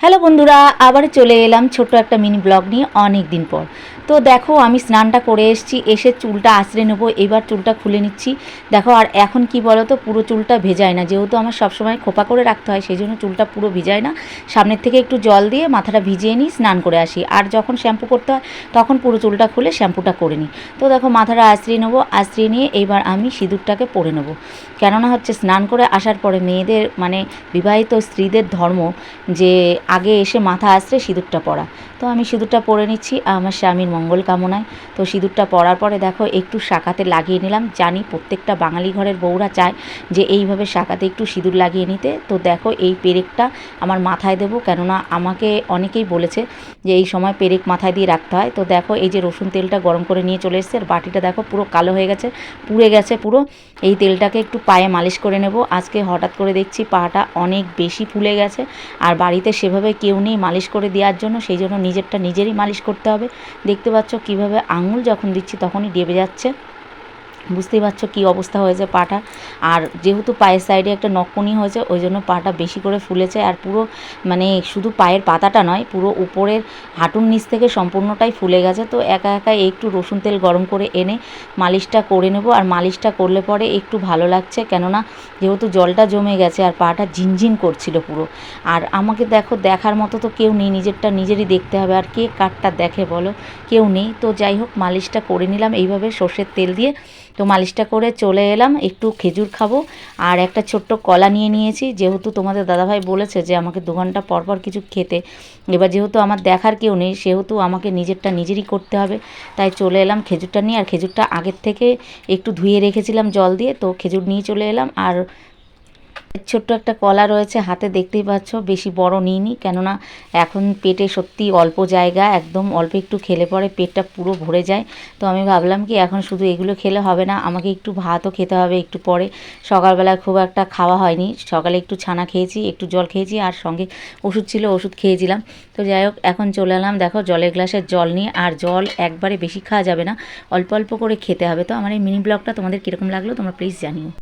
Hello বন্ধুরা, আবার চলে এলাম ছোট্ট একটা মিনি ব্লগ নিয়ে অনেক দিন পর। তো দেখো আমি স্নানটা করে এসেছি, এসে চুলটা আঁচড়ে নেবো, এবার চুলটা খুলে নিচ্ছি। দেখো আর এখন কি বলো তো, পুরো চুলটা ভেজায় না, যেহেতু আমার সবসময় খোপা করে রাখতে হয় সেই জন্য চুলটা পুরো ভিজায় না। সামনের থেকে একটু জল দিয়ে মাথাটা ভিজিয়ে নিই, স্নান করে আসি, আর যখন শ্যাম্পু করতে হয় তখন পুরো চুলটা খুলে শ্যাম্পুটা করে নিই। তো দেখো মাথাটা আঁচড়িয়ে নেবো, আঁচড়িয়ে নিয়ে এইবার আমি সিঁদুরটাকে পরে নেবো। কেননা হচ্ছে স্নান করে আসার পরে মেয়েদের মানে বিবাহিত স্ত্রীদের ধর্ম যে আগে এসে মাথা আঁচড়ে সিঁদুরটা পরা। তো আমি সিঁদুরটা পরে নিচ্ছি আমার স্বামীর মঙ্গল কামনায়। তো সিঁদুরটা পরার পরে দেখো একটু শাঁখাতে লাগিয়ে নিলাম। জানি প্রত্যেকটা বাঙালি ঘরের বউরা চায় যে এইভাবে শাঁখাতে একটু সিঁদুর লাগিয়ে নিতে। তো দেখো এই পেরেকটা আমার মাথায় দেবো, কেননা আমাকে অনেকেই বলেছে যে এই সময় পেরেক মাথায় দিয়ে রাখতে হয়। তো দেখো এই যে রসুন তেলটা গরম করে নিয়ে চলে এসেছে, আর বাটিটা দেখো পুরো কালো হয়ে গেছে, পুড়ে গেছে পুরো। এই তেলটাকে একটু পায়ে মালিশ করে নেব। আজকে হঠাৎ করে দেখছি পাটা অনেক বেশি ফুলে গেছে, আর বাড়িতে সেভাবে কেউ নেই মালিশ করে দেওয়ার জন্য, সেই জন্য নিজেরটা নিজেরই মালিশ করতে হবে। দেখতে পাচ্ছ কীভাবে আঙুল যখন দিচ্ছি তখনই ডেবে যাচ্ছে, বুঝতেই পারছো কী অবস্থা হয়েছে পাটা। আর যেহেতু পায়ের সাইডে একটা নকনি হয়েছে ওই জন্য পাটা বেশি করে ফুলেছে, আর পুরো মানে শুধু পায়ের পাতাটা নয়, পুরো উপরের হাঁটুর নিচ থেকে সম্পূর্ণটাই ফুলে গেছে। তো একা একা একটু রসুন তেল গরম করে এনে মালিশটা করে নেব, আর মালিশটা করলে পরে একটু ভালো লাগছে, কেননা যেহেতু জলটা জমে গেছে আর পাটা ঝিনঝিন করছিল পুরো। আর আমাকে দেখো দেখার মতো তো কেউ নেই, নিজেরটা নিজেরই দেখতে হবে, আর কে কারটা দেখে বলো, কেউ নেই। তো যাই হোক মালিশটা করে নিলাম এইভাবে সর্ষের তেল দিয়ে। তো মালিশটা করে চলে এলাম, একটু খেজুর খাবো আর একটা ছোট্ট কলা নিয়ে নিয়েছি, যেহেতু তোমাদের দাদাভাই বলেছে যে আমাকে 2 ঘন্টা পর পর কিছু খেতে। এবার যেহেতু আমার দেখার কেউ নেই সেহেতু আমাকে নিজেরটা নিজেরই করতে হবে, তাই চলে এলাম খেজুরটা নিয়ে। আর খেজুরটা আগের থেকে একটু ধুয়ে রেখেছিলাম জল দিয়ে, তো খেজুর নিয়ে চলে এলাম। আর ছোট্ট একটা কলা রয়েছে হাতে, দেখতেই পাচ্ছ, বেশি বড় নিইনি, কেননা এখন পেটে সত্যি অল্প জায়গা, একদম অল্প একটু খেলে পরে পেটটা পুরো ভরে যায়। তো আমি ভাবলাম কি এখন শুধু এগুলো খেলে হবে না, আমাকে একটু ভাতও খেতে হবে একটু পরে। সকালবেলা খুব একটা খাওয়া হয়নি, সকালে একটু ছানা খেয়েছি, একটু জল খেয়েছি, আর সঙ্গে ওষুধ ছিল ওষুধ খেয়েছিলাম। তো যাই হোক এখন চলে এলাম দেখো জলের গ্লাসের জল নিয়ে। আর জল একবারে বেশি খাওয়া যাবে না, অল্প অল্প করে খেতে হবে। তো আমার এই মিনি ব্লগটা তোমাদের কীরকম লাগলো তোমরা প্লিজ জানিও।